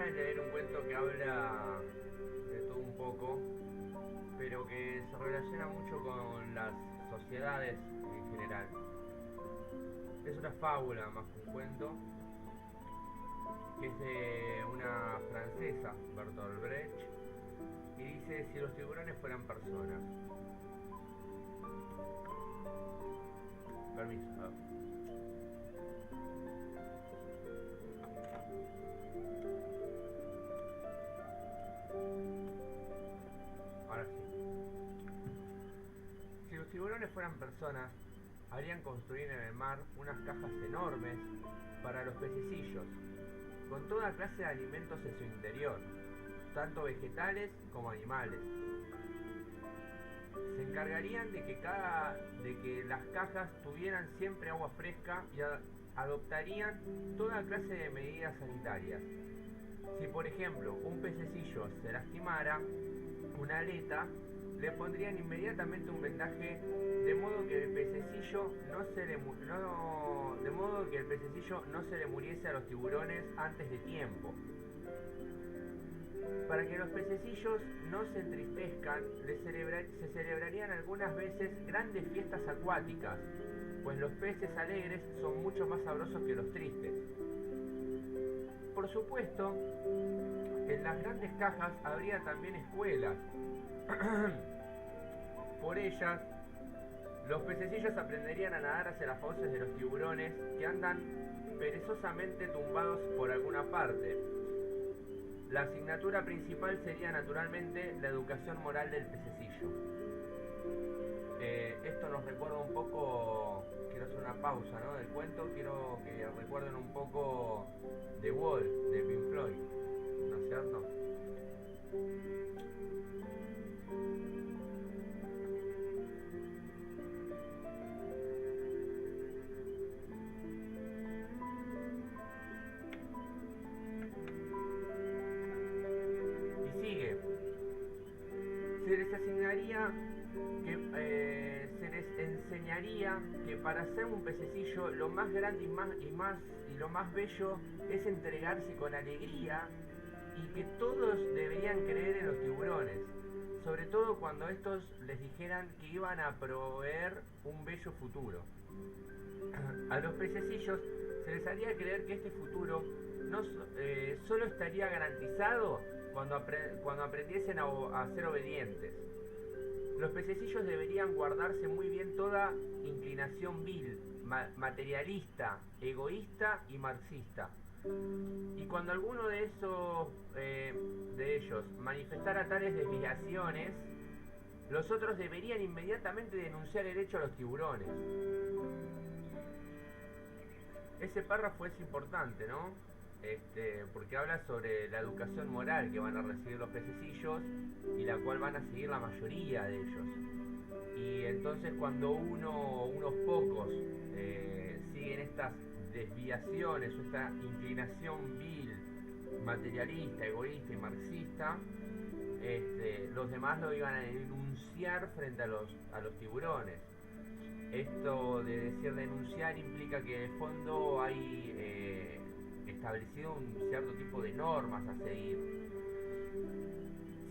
a leer un cuento que habla de todo un poco, pero que se relaciona mucho con las sociedades en general. Es una fábula más que un cuento, que es de una francesa, Bertolt Brecht, y dice: si los tiburones fueran personas. Permiso. Ahora sí. Si los tiburones fueran personas, harían construir en el mar unas cajas enormes para los pececillos, con toda clase de alimentos en su interior, tanto vegetales como animales. Se encargarían de que las cajas tuvieran siempre agua fresca y adoptarían toda clase de medidas sanitarias. Si por ejemplo un pececillo se lastimara una aleta, le pondrían inmediatamente un vendaje de modo que el pececillo no se le muriese a los tiburones antes de tiempo. Para que los pececillos no se entristezcan, se celebrarían algunas veces grandes fiestas acuáticas, pues los peces alegres son mucho más sabrosos que los tristes. Por supuesto, en las grandes cajas habría también escuelas. Por ellas, los pececillos aprenderían a nadar hacia las fauces de los tiburones que andan perezosamente tumbados por alguna parte. La asignatura principal sería naturalmente la educación moral del pececillo. Esto nos recuerda un poco, quiero hacer una pausa, ¿no?, del cuento, quiero que recuerden un poco The Wall de Pink Floyd, ¿no es cierto? Y sigue. Se les enseñaría que para ser un pececillo lo más grande y lo más bello es entregarse con alegría, y que todos deberían creer en los tiburones, sobre todo cuando estos les dijeran que iban a proveer un bello futuro. A los pececillos se les haría creer que este futuro solo estaría garantizado cuando aprendiesen a ser obedientes. Los pececillos deberían guardarse muy bien toda inclinación vil, materialista, egoísta y marxista. Y cuando alguno de ellos manifestara tales desviaciones, los otros deberían inmediatamente denunciar el hecho a los tiburones. Ese párrafo es importante, ¿no? Porque habla sobre la educación moral que van a recibir los pececillos y la cual van a seguir la mayoría de ellos. Y entonces cuando unos pocos siguen estas desviaciones o esta inclinación vil, materialista, egoísta y marxista, los demás lo iban a denunciar frente a los tiburones. Esto de decir denunciar implica que de fondo hay establecido un cierto tipo de normas a seguir.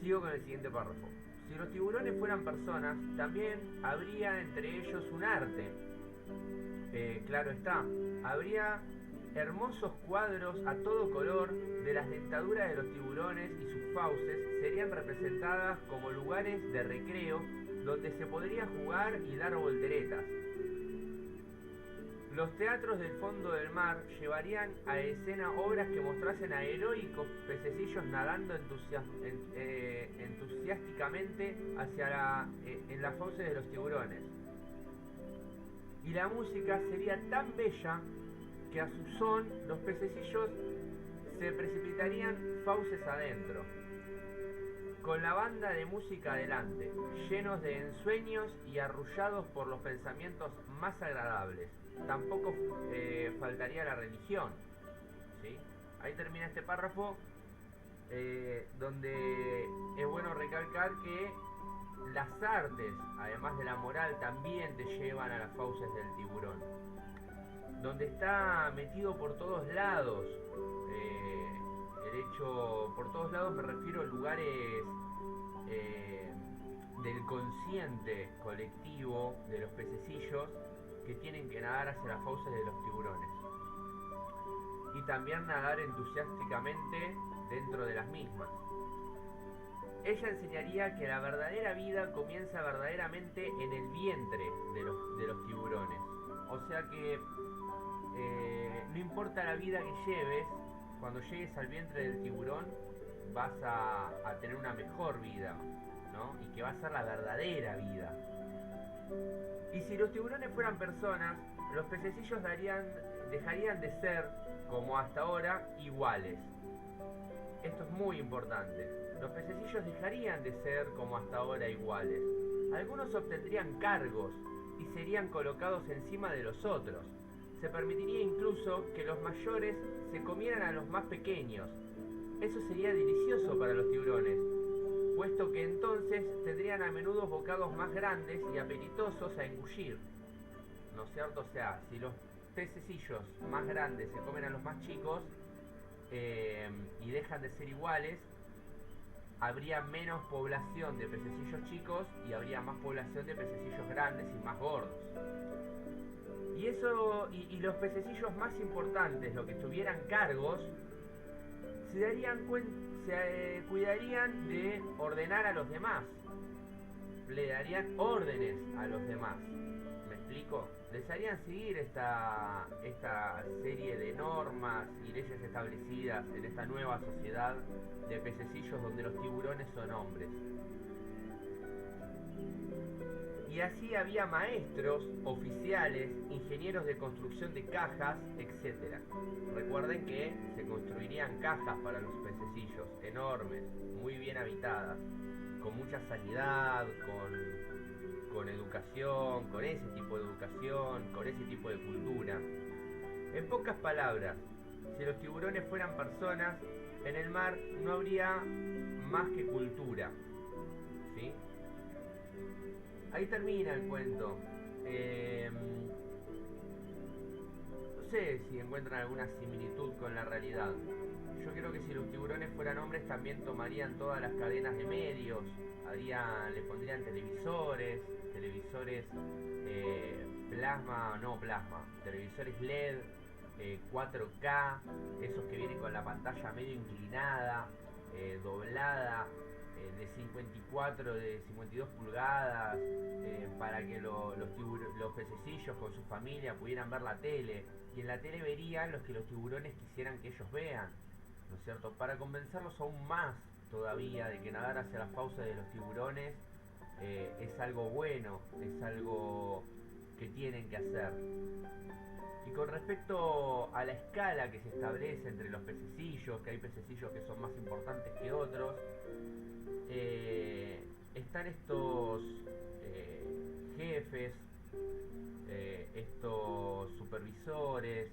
Sigo con el siguiente párrafo. Si los tiburones fueran personas, también habría entre ellos un arte. Claro está, habría hermosos cuadros a todo color de las dentaduras de los tiburones, y sus fauces serían representadas como lugares de recreo donde se podría jugar y dar volteretas. Los teatros del fondo del mar llevarían a escena obras que mostrasen a heroicos pececillos nadando entusiásticamente en las fauces de los tiburones. Y la música sería tan bella que a su son los pececillos se precipitarían fauces adentro, con la banda de música adelante, llenos de ensueños y arrullados por los pensamientos más agradables. Tampoco faltaría la religión, ¿sí? Ahí termina este párrafo, donde es bueno recalcar que las artes, además de la moral, también te llevan a las fauces del tiburón, donde está metido por todos lados el De hecho, por todos lados me refiero a lugares del consciente colectivo de los pececillos que tienen que nadar hacia las fauces de los tiburones. Y también nadar entusiásticamente dentro de las mismas. Ella enseñaría que la verdadera vida comienza verdaderamente en el vientre de los tiburones. O sea que no importa la vida que lleves, cuando llegues al vientre del tiburón vas a tener una mejor vida, ¿no? Y que va a ser la verdadera vida. Y si los tiburones fueran personas, los pececillos dejarían de ser, como hasta ahora, iguales. Esto es muy importante. Los pececillos dejarían de ser como hasta ahora iguales. Algunos obtendrían cargos y serían colocados encima de los otros. Se permitiría incluso que los mayores se comieran a los más pequeños. Eso sería delicioso para los tiburones, puesto que entonces tendrían a menudo bocados más grandes y apetitosos a engullir. ¿No es cierto? O sea, si los pececillos más grandes se comen a los más chicos y dejan de ser iguales, habría menos población de pececillos chicos y habría más población de pececillos grandes y más gordos. Y eso, y los pececillos más importantes, los que tuvieran cargos, se cuidarían de ordenar a los demás. Le darían órdenes a los demás. ¿Me explico? Les harían seguir esta serie de normas y leyes establecidas en esta nueva sociedad de pececillos donde los tiburones son hombres. Y así había maestros, oficiales, ingenieros de construcción de cajas, etc. Recuerden que se construirían cajas para los pececillos, enormes, muy bien habitadas, con mucha sanidad, con educación, con ese tipo de educación, con ese tipo de cultura. En pocas palabras, si los tiburones fueran personas, en el mar no habría más que cultura. ¿Sí? Ahí termina el cuento. No sé si encuentran alguna similitud con la realidad. Yo creo que si los tiburones fueran hombres también tomarían todas las cadenas de medios, le pondrían televisores televisores LED, 4K, esos que vienen con la pantalla medio inclinada, doblada, de 52 pulgadas, para que los pececillos con su familia pudieran ver la tele, y en la tele verían los que los tiburones quisieran que ellos vean, ¿no es cierto? Para convencerlos aún más todavía de que nadar hacia las fauces de los tiburones es algo bueno, es algo que tienen que hacer. Y con respecto a la escala que se establece entre los pececillos, que hay pececillos que son más importantes que otros, están estos jefes, estos supervisores,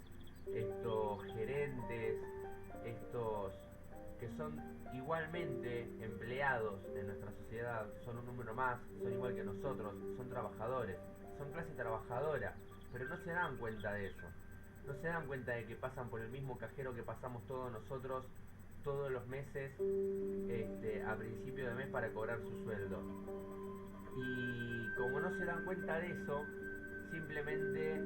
estos gerentes, estos que son igualmente empleados en nuestra sociedad, son un número más, son igual que nosotros, son trabajadores, son clase trabajadora, pero no se dan cuenta de eso. No se dan cuenta de que pasan por el mismo cajero que pasamos todos nosotros todos los meses, a principio de mes, para cobrar su sueldo. Y como no se dan cuenta de eso, simplemente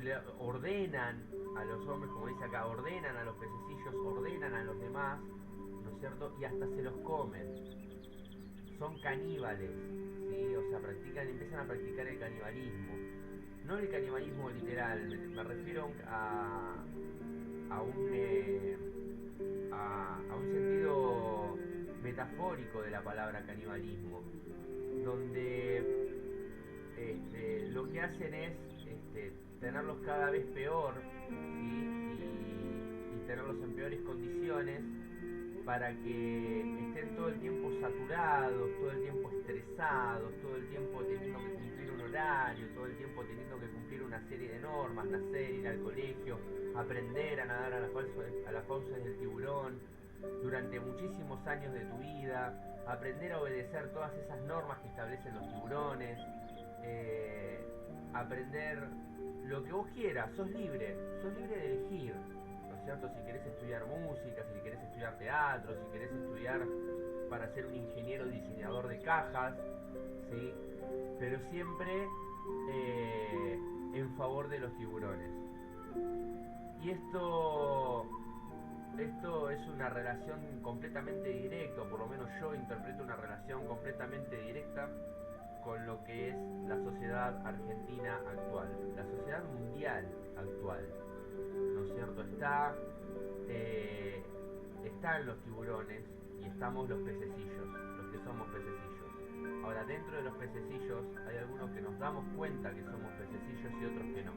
le ordenan a los hombres, como dice acá, ordenan a los pececillos, ordenan a los demás, ¿no es cierto? Y hasta se los comen. Son caníbales, ¿sí? O sea, empiezan a practicar el canibalismo. No el canibalismo literal, me refiero a un sentido metafórico de la palabra canibalismo, donde lo que hacen es tenerlos cada vez peor, ¿sí? y tenerlos en peores condiciones, para que estén todo el tiempo saturados, todo el tiempo estresados, todo el tiempo teniendo que cumplir un horario, todo el tiempo teniendo que cumplir una serie de normas, nacer, ir al colegio, aprender a nadar a las fauces del tiburón durante muchísimos años de tu vida, aprender a obedecer todas esas normas que establecen los tiburones, aprender lo que vos quieras, sos libre de elegir, ¿no cierto? Si querés estudiar música, si querés estudiar teatro, si querés estudiar para ser un ingeniero diseñador de cajas, ¿sí? Pero siempre en favor de los tiburones. Y esto es una relación completamente directa, o por lo menos yo interpreto una relación completamente directa con lo que es la sociedad argentina actual, la sociedad mundial actual, ¿no es cierto? Están los tiburones y estamos los pececillos, los que somos pececillos. Ahora, dentro de los pececillos hay algunos que nos damos cuenta que somos pececillos y otros que no.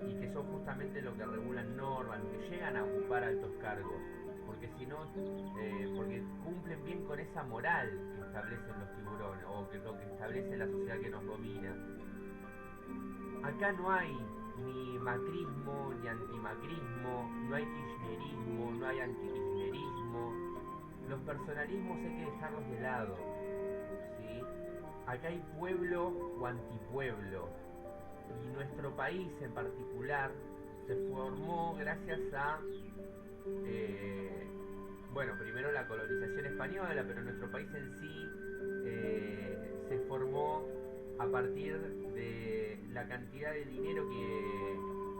Y que son justamente lo que regulan normas, los que llegan a ocupar altos cargos, porque si no, porque cumplen bien con esa moral que establecen los tiburones, o que lo que establece la sociedad que nos domina. Acá no hay ni macrismo, ni antimacrismo, no hay kirchnerismo, no hay antikirchnerismo. Los personalismos hay que dejarlos de lado, ¿sí? Acá hay pueblo o antipueblo. Y nuestro país en particular se formó gracias a, bueno, primero la colonización española, pero nuestro país en sí se formó a partir de la cantidad de dinero que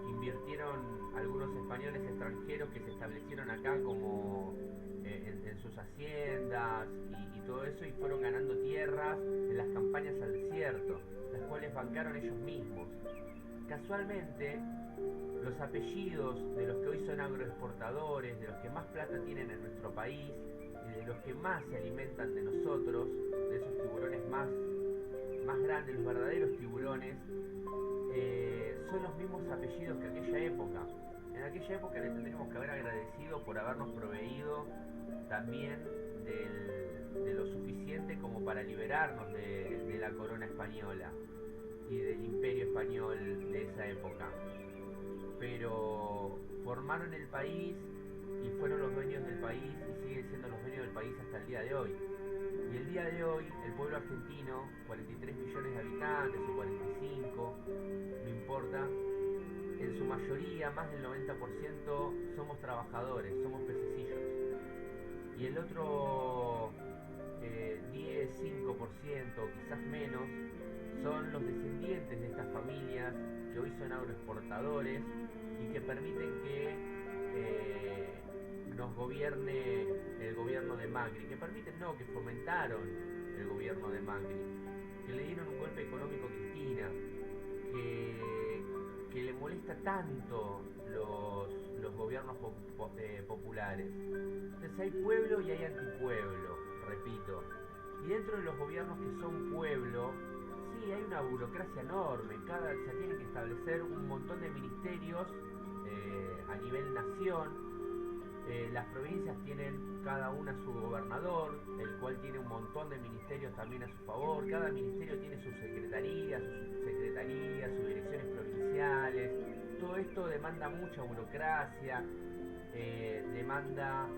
invirtieron algunos españoles extranjeros que se establecieron acá como en sus haciendas y todo eso, y fueron ganando tierras en las campañas al desierto, las cuales bancaron ellos mismos. Casualmente, los apellidos de los que hoy son agroexportadores, de los que más plata tienen en nuestro país y de los que más se alimentan de nosotros, de esos tiburones más grandes, los verdaderos tiburones, son los mismos apellidos que aquella época. En aquella época le tendríamos que haber agradecido por habernos proveído también de lo suficiente como para liberarnos de la corona española y del imperio español de esa época. Pero formaron el país y fueron los dueños del país y siguen siendo los dueños del país hasta el día de hoy. Y el día de hoy, el pueblo argentino, 43 millones de habitantes o 45, no importa, en su mayoría, más del 90%, somos trabajadores, somos pececillos. Y el otro 10, 5%, quizás menos, son los descendientes de estas familias que hoy son agroexportadores y que permiten que nos gobierne el gobierno de Macri, que fomentaron el gobierno de Macri, que le dieron un golpe económico a Cristina, que le molesta tanto los gobiernos populares. Entonces hay pueblo y hay antipueblo, repito. Y dentro de los gobiernos que son pueblo, sí, hay una burocracia enorme. Se tienen que establecer un montón de ministerios a nivel nación. Las provincias tienen cada una su gobernador, el cual tiene un montón de ministerios también a su favor. Cada ministerio tiene su secretaría, sus direcciones provinciales. Todo esto demanda mucha burocracia, demanda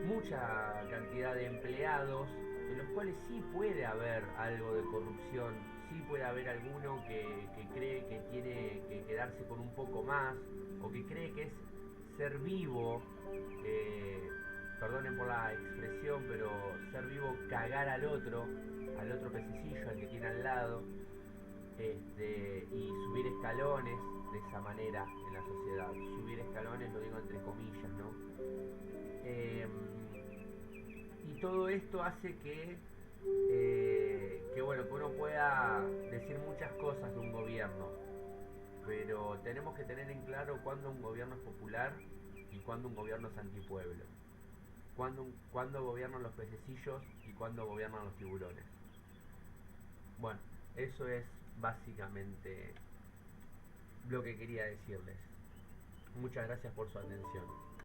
mucha cantidad de empleados, en los cuales sí puede haber algo de corrupción, sí puede haber alguno que cree que tiene que quedarse con un poco más, o que cree que es ser vivo, perdonen por la expresión, pero ser vivo, cagar al otro pececillo, al que tiene al lado, y subir escalones de esa manera en la sociedad. Subir escalones lo digo entre comillas, ¿no? Y todo esto hace que bueno, que uno pueda decir muchas cosas de un gobierno, pero tenemos que tener en claro cuándo un gobierno es popular y cuándo un gobierno es antipueblo, cuándo gobiernan los pececillos y cuándo gobiernan los tiburones. Bueno, eso es básicamente lo que quería decirles. Muchas gracias por su atención.